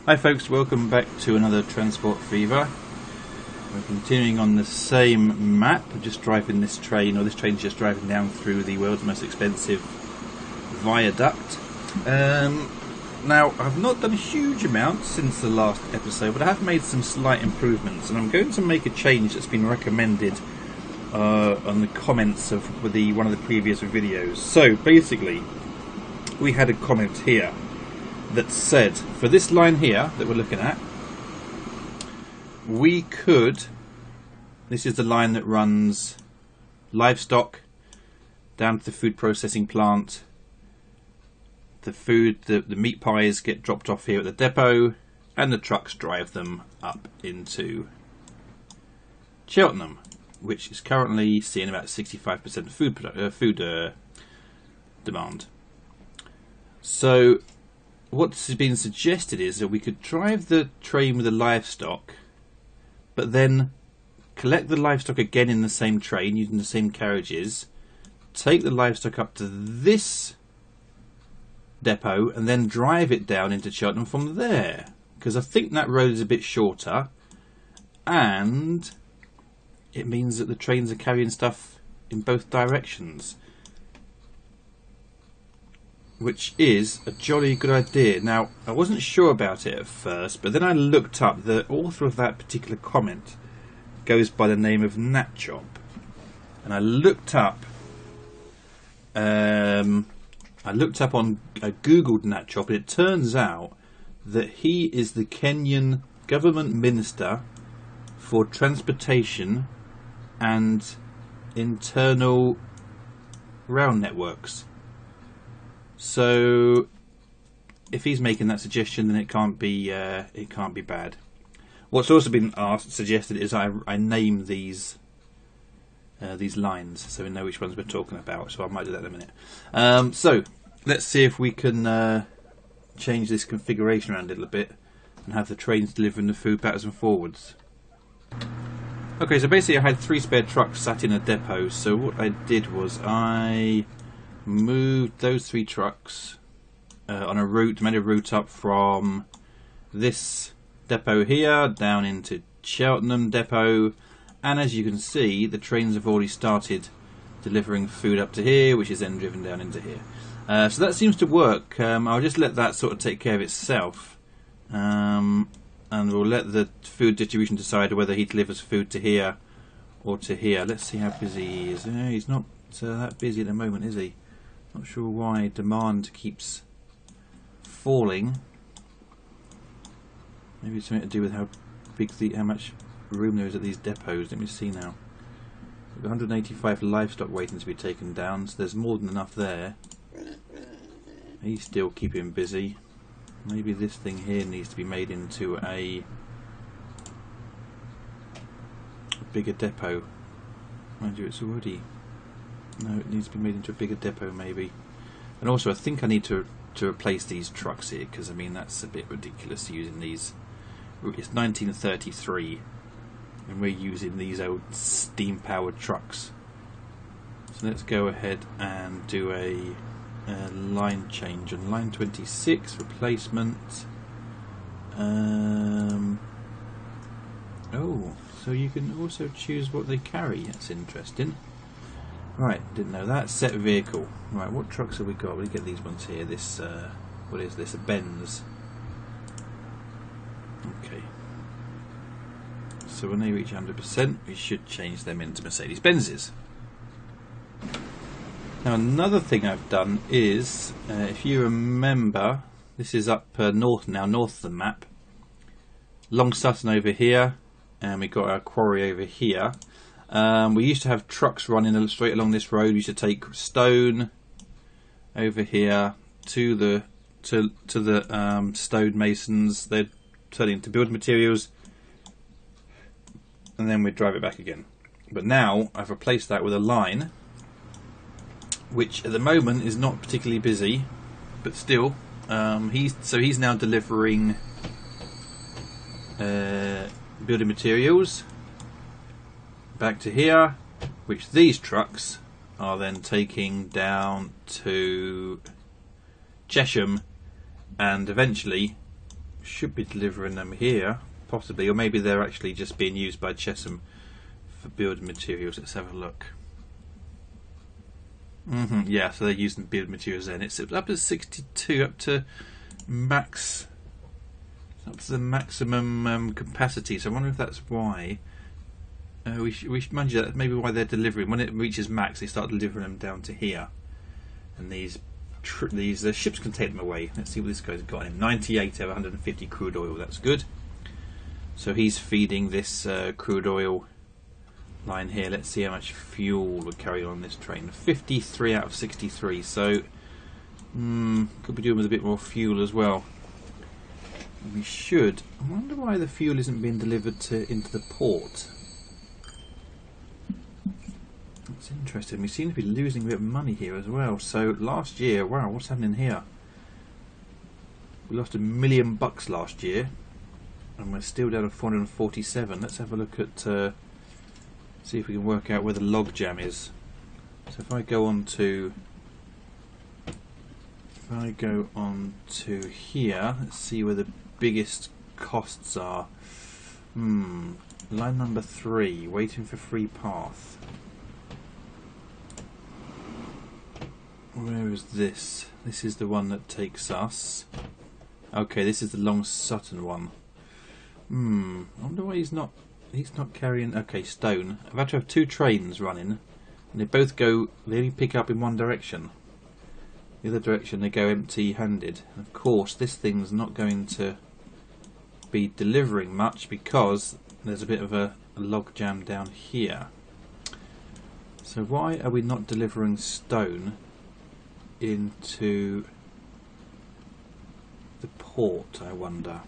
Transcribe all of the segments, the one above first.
Hi folks, welcome back to another Transport Fever. We're continuing on the same map. We're just driving this train, or this train's just driving down through the world's most expensive viaduct. Now, I've not done a huge amount since the last episode, but I have made some slight improvements, and I'm going to make a change that's been recommended on the comments of one of the previous videos. So, basically, we had a comment here that said, for this line here that we're looking at, we could, this is the line that runs livestock down to the food processing plant. The meat pies get dropped off here at the depot, and the trucks drive them up into Cheltenham, which is currently seeing about 65% food demand. So what's been suggested is that we could drive the train with the livestock, but then collect the livestock again in the same train using the same carriages, take the livestock up to this depot, and then drive it down into Cheltenham from there. Because I think that road is a bit shorter, and it means that the trains are carrying stuff in both directions, which is a jolly good idea. Now, I wasn't sure about it at first, but then I looked up. The author of that particular comment goes by the name of Natchop, and I looked up. I googled Natchop, and it turns out that he is the Kenyan government minister for transportation and internal rail networks. So, if he's making that suggestion, then it can't be bad. What's also been suggested is I name these lines, so we know which ones we're talking about. So I might do that in a minute. So let's see if we can change this configuration around a little bit and have the trains delivering the food backwards and forwards. Okay, so basically I had 3 spare trucks sat in a depot. So what I did was I moved those 3 trucks on a route, made a route up from this depot here down into Cheltenham depot, and as you can see, the trains have already started delivering food up to here, which is then driven down into here. So that seems to work. I'll just let that sort of take care of itself, and we'll let the food distribution decide whether he delivers food to here or to here. Let's see how busy he is. He's not that busy at the moment, is he? Not sure why demand keeps falling. Maybe it's something to do with how much room there is at these depots. Let me see now. We've got 185 livestock waiting to be taken down, so there's more than enough there. He's still keeping busy. Maybe this thing here needs to be made into a bigger depot. Mind you, it's already... No, it needs to be made into a bigger depot, maybe. And also, I think I need to replace these trucks here, because I mean that's a bit ridiculous using these. It's 1933, and we're using these old steam-powered trucks. So let's go ahead and do a line change on line 26, replacement. Oh, so you can also choose what they carry. That's interesting. Right, didn't know that. Set vehicle. Right, what trucks have we got? We get these ones here. This, what is this? A Benz. Okay. So when they reach 100%, we should change them into Mercedes-Benzes. Now, another thing I've done is, if you remember, this is up north now, north of the map. Long Sutton over here, and we've got our quarry over here. We used to have trucks running straight along this road. We used to take stone over here to the stone masons. They'd turn it into building materials, and then we'd drive it back again. But now I've replaced that with a line, which at the moment is not particularly busy, but still, he's now delivering building materials back to here, which these trucks are then taking down to Chesham and eventually should be delivering them here, possibly, or maybe they're actually just being used by Chesham for building materials. Let's have a look. Yeah, so they're using building materials then. It's up to 62, up to max, up to the maximum capacity. So I wonder if that's why. We should mind you that maybe why they're delivering. When it reaches max, they start delivering them down to here, and these ships can take them away. Let's see what this guy's got in him. 98 out of 150 crude oil. That's good. So he's feeding this crude oil line here. Let's see how much fuel we're carrying on this train. 53 out of 63. So could be doing with a bit more fuel as well. We should. I wonder why the fuel isn't being delivered into the port. That's interesting. We seem to be losing a bit of money here as well. So last year, wow, what's happening here? We lost $1 million last year, and we're still down to 447. Let's have a look at see if we can work out where the log jam is. So if I go on to here, let's see where the biggest costs are. Line number 3, waiting for free path. Where is this? This is the one that takes us. Okay, this is the Long Sutton one. I wonder why he's not carrying. Okay, stone. I've had to have 2 trains running, and they only pick up in one direction. The other direction they go empty-handed. And of course, this thing's not going to be delivering much because there's a bit of a log jam down here. So why are we not delivering stone into the port, I wonder?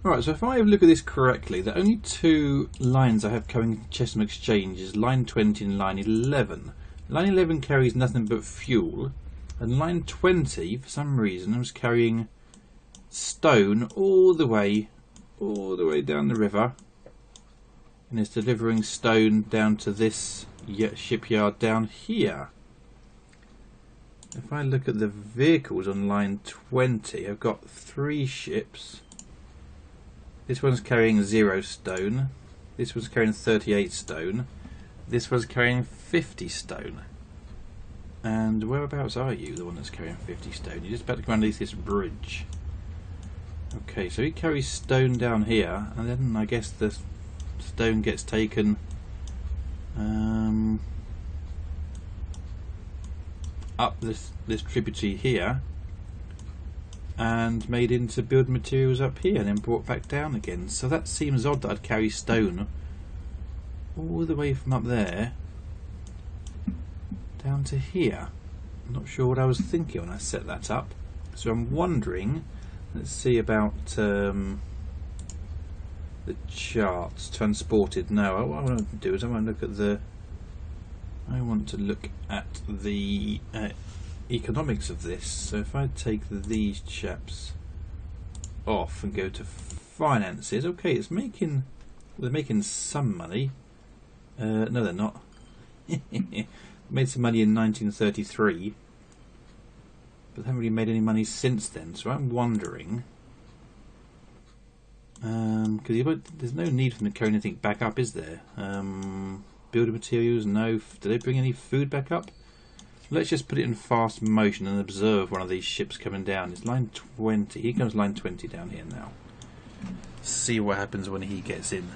Alright, so if I look at this correctly, the only 2 lines I have coming to Chesham Exchange is line 20 and line 11. Line 11 carries nothing but fuel, and line 20, for some reason, was carrying stone all the way down the river, and is delivering stone down to this shipyard down here. If I look at the vehicles on line 20, I've got 3 ships. This one's carrying 0 stone. This one's carrying 38 stone. This one's carrying 50 stone. And whereabouts are you, the one that's carrying 50 stone? You're just about to go underneath this bridge. Okay, so he carries stone down here, and then I guess the stone gets taken up this tributary here and made into building materials up here and then brought back down again. So that seems odd that I'd carry stone all the way from up there down to here. I'm not sure what I was thinking when I set that up. So I'm wondering, let's see about the charts. Transported. No, what I want to do is I want to look at the economics of this. So if I take these chaps off and go to finances, okay, it's making, they're making some money. No, they're not. Made some money in 1933, but they haven't really made any money since then. So I'm wondering, because there's no need for them to carry anything back up, is there? Building materials, no. Do they bring any food back up? Let's just put it in fast motion and observe one of these ships coming down. It's line 20. Here comes line 20 down here now. See what happens when he gets in.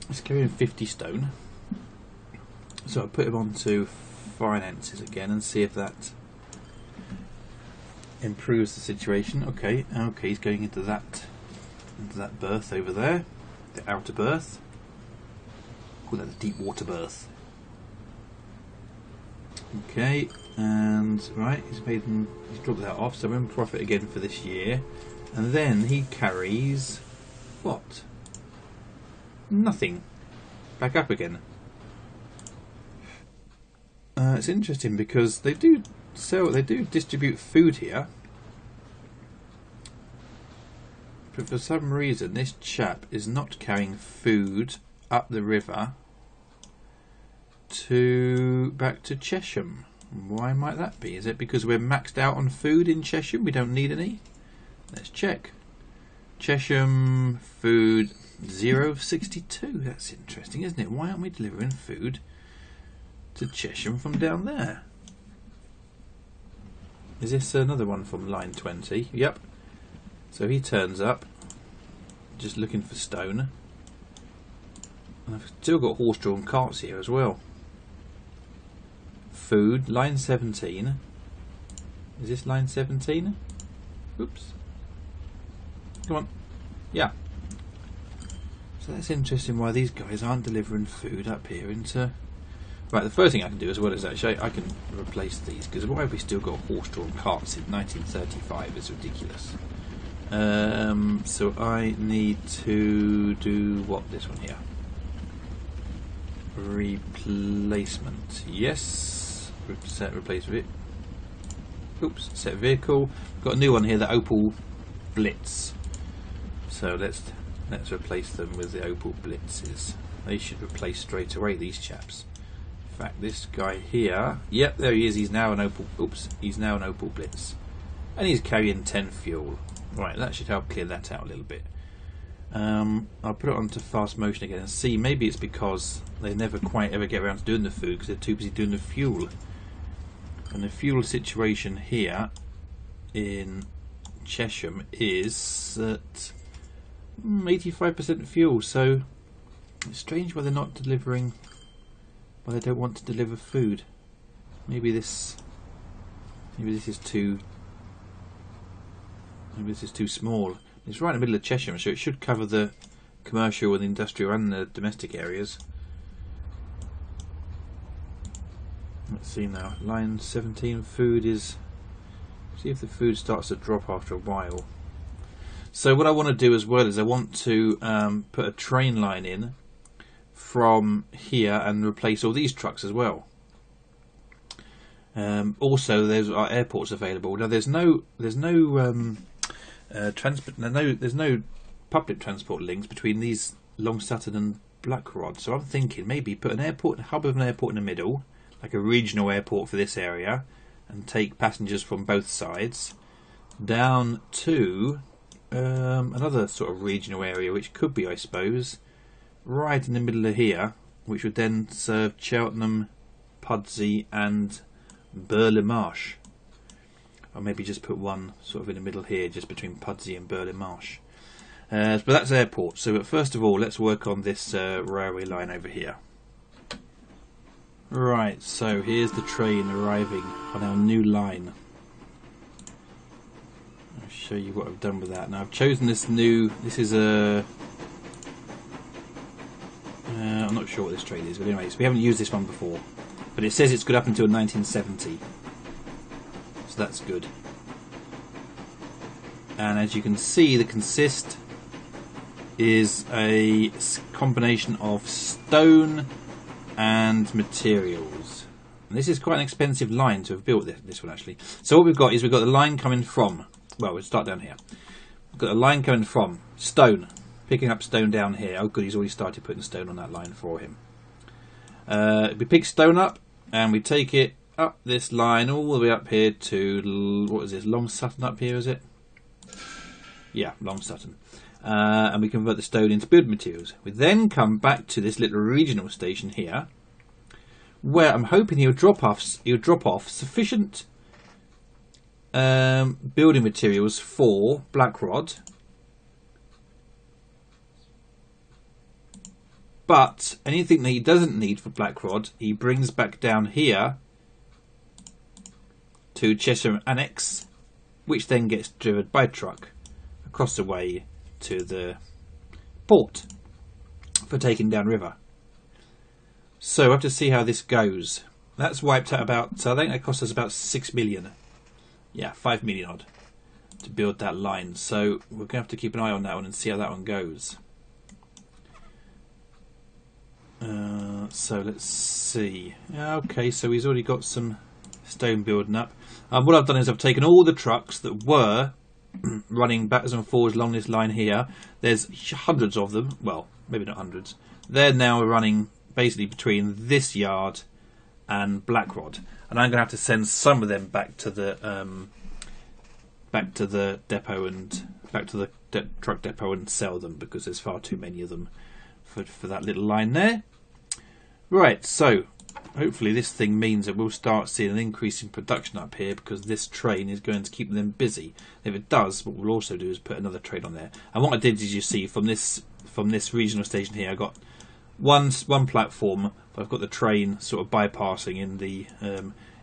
It's carrying 50 stone. So I'll put him onto finances again and see if that improves the situation. Okay, he's going into that berth over there, the outer berth. Call that the deep water berth. Okay, and right, he's dropped that off, so we're in profit again for this year. And then he carries what? Nothing. Back up again. It's interesting because they do distribute food here, but for some reason this chap is not carrying food up the river back to Chesham. Why might that be? Is it because we're maxed out on food in Chesham? We don't need any? Let's check. Chesham food 0 of 62. That's interesting, isn't it? Why aren't we delivering food to Chesham from down there? Is this another one from line 20? Yep. So he turns up, just looking for stone. And I've still got horse-drawn carts here as well. Food, line 17. Is this line 17? Oops. Come on. Yeah. So that's interesting why these guys aren't delivering food up here into... Right, the first thing I can do as well is actually I can replace these, because why have we still got horse-drawn carts in 1935? It's ridiculous. So I need to do what? This one here. Replacement. Yes. Set replace it. Oops. Set vehicle. Got a new one here, the Opel Blitz. So let's replace them with the Opel Blitzes. They should replace straight away, these chaps. In fact, this guy here, yep, there he is. He's now an Opel. Oops, he's now an Opel Blitz, and he's carrying 10 fuel. Right, that should help clear that out a little bit. I'll put it onto fast motion again and see. Maybe it's because they never quite ever get around to doing the food because they're too busy doing the fuel. And the fuel situation here in Chesham is at 85% fuel. So it's strange why they're not delivering. Why they don't want to deliver food. Maybe this is too. Maybe this is too small. It's right in the middle of Chesham, so it should cover the commercial and the industrial and the domestic areas. Let's see now. Line 17 food is... See if the food starts to drop after a while. So what I want to do as well is I want to put a train line in from here and replace all these trucks as well. Also, there's our airports available. Now there's no public transport links between these Long Sutton and Blackrod. So I'm thinking maybe put a hub of an airport in the middle, like a regional airport for this area, and take passengers from both sides down to another sort of regional area, which could be, I suppose, right in the middle of here, which would then serve Cheltenham, Pudsey and Burley Marsh. Or maybe just put one sort of in the middle here, just between Pudsey and Burley Marsh. But that's airport. So but first of all, let's work on this railway line over here. Right, so here's the train arriving on our new line. I'll show you what I've done with that. Now I've chosen this is a... I'm not sure what this train is, but anyways, we haven't used this one before. But it says it's good up until 1970. So that's good. And as you can see, the consist is a combination of stone and materials. And this is quite an expensive line to have built, this one actually. So what we've got is we've got the line coming from, well, we'll start down here. We've got a line coming from stone, picking up stone down here. Oh good, he's already started putting stone on that line for him. We pick stone up and we take it up this line all the way up here to, what is this, Long Sutton up here, is it? Yeah, Long Sutton. And we convert the stone into building materials. We then come back to this little regional station here, where I'm hoping he'll drop off sufficient building materials for Blackrod, but anything that he doesn't need for Blackrod, he brings back down here to Chesham Annex, which then gets driven by truck across the way to the port for taking down river. So we'll have to see how this goes. That's wiped out about, I think that cost us about 6 million. Yeah, 5 million odd to build that line. So we're going to have to keep an eye on that one and see how that one goes. So let's see. Okay, so he's already got some stone building up. What I've done is I've taken all the trucks that were running backwards and forwards along this line here. There's hundreds of them. Well, maybe not hundreds. They're now running basically between this yard and Blackrod. and I'm going to have to send some of them back to the depot and back to the truck depot and sell them, because there's far too many of them for that little line there. Right, so hopefully this thing means that we'll start seeing an increase in production up here, because this train is going to keep them busy. If it does, what we'll also do is put another train on there. And what I did is, you see, from this regional station here, I got one platform, but I've got the train sort of bypassing in the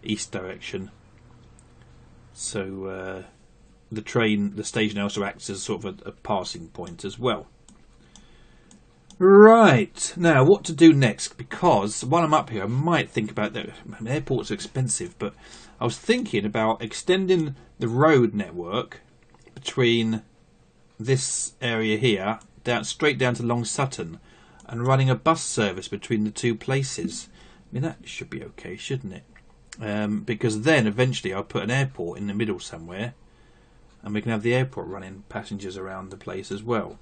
east direction. So the station also acts as sort of a passing point as well. Right, now what to do next, because while I'm up here I might think about that. Airports are expensive, but I was thinking about extending the road network between this area here straight down to Long Sutton, and running a bus service between the two places. I mean, that should be okay, shouldn't it? Because then eventually I'll put an airport in the middle somewhere, and we can have the airport running passengers around the place as well.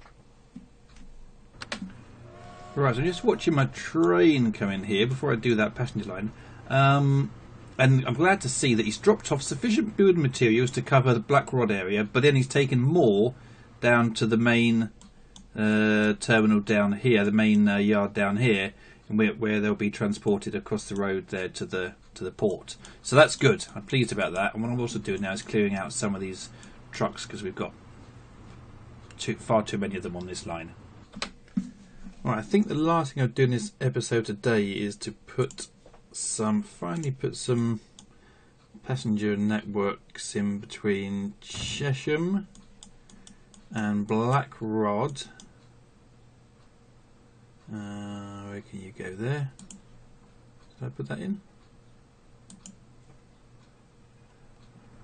Right, so I'm just watching my train come in here before I do that passenger line. And I'm glad to see that he's dropped off sufficient building materials to cover the Black Rod area, but then he's taken more down to the main terminal down here, the main yard down here, where they'll be transported across the road there to the port. So that's good. I'm pleased about that. And what I'm also doing now is clearing out some of these trucks, because we've got far too many of them on this line. Right, I think the last thing I'll do in this episode today is to finally put some passenger networks in between Chesham and Black Rod. Where can you go there? Did I put that in?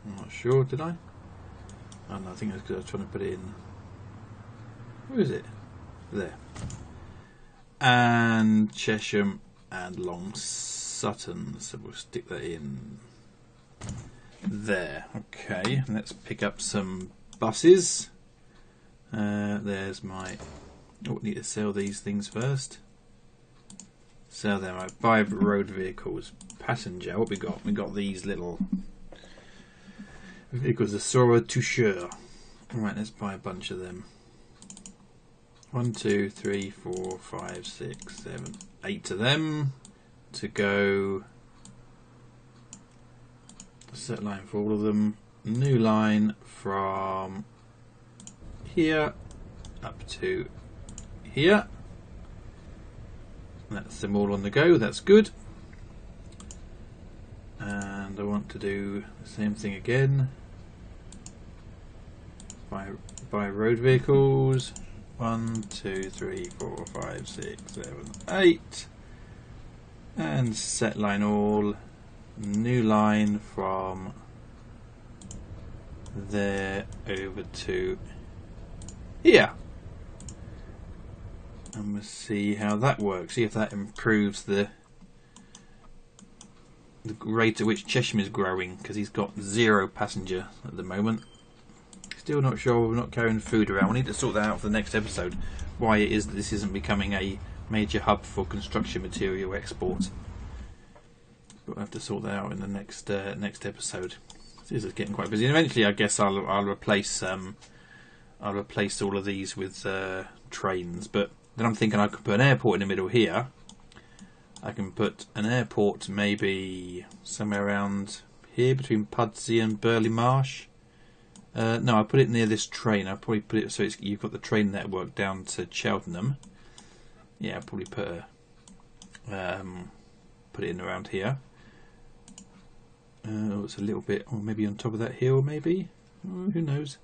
I'm not sure, did I? Oh no, I think it's because I was trying to put it in. Where is it? There. And Chesham and Long Sutton, so we'll stick that in there. Okay, let's pick up some buses. There's my... Oh, I need to sell these things first. Sell them. Right, buy road vehicles. Passenger, what we got? We got these little vehicles, the Sora Toucheur. Right, let's buy a bunch of them. 1, 2, 3, 4, 5, 6, 7, 8 of them to go. Set line for all of them. New line from here up to here. That's them all on the go. That's good. And I want to do the same thing again. Buy road vehicles. 1, 2, 3, 4, 5, 6, 7, 8, and set line all. New line from there over to here, and we'll see how that works. See if that improves the rate at which Chesham is growing, because he's got 0 passenger at the moment. Still not sure we're not carrying food around. We need to sort that out for the next episode. Why it is that this isn't becoming a major hub for construction material export. But we'll have to sort that out in the next episode. This is getting quite busy. And eventually, I guess I'll replace all of these with trains. But then I'm thinking I could put an airport in the middle here. I can put an airport maybe somewhere around here between Pudsey and Burley Marsh. No, I'll put it near this train. I'll probably put it so you've got the train network down to Cheltenham. Yeah, I'll probably put it in around here. It's a little bit, or maybe on top of that hill, maybe. Who knows?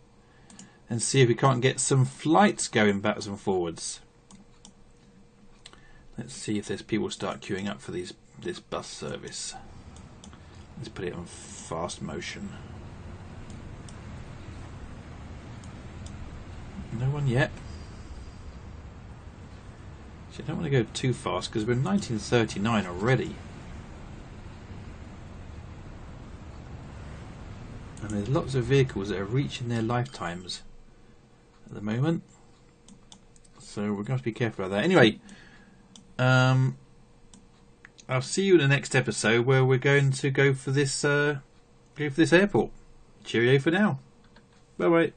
And see if we can't get some flights going backwards and forwards. Let's see if there's people start queuing up for this bus service. Let's put it on fast motion. No one yet. Actually, I don't want to go too fast because we're in 1939 already. And there's lots of vehicles that are reaching their lifetimes at the moment. So we're going to have to be careful about that. Anyway, I'll see you in the next episode where we're going to go for this airport. Cheerio for now. Bye bye.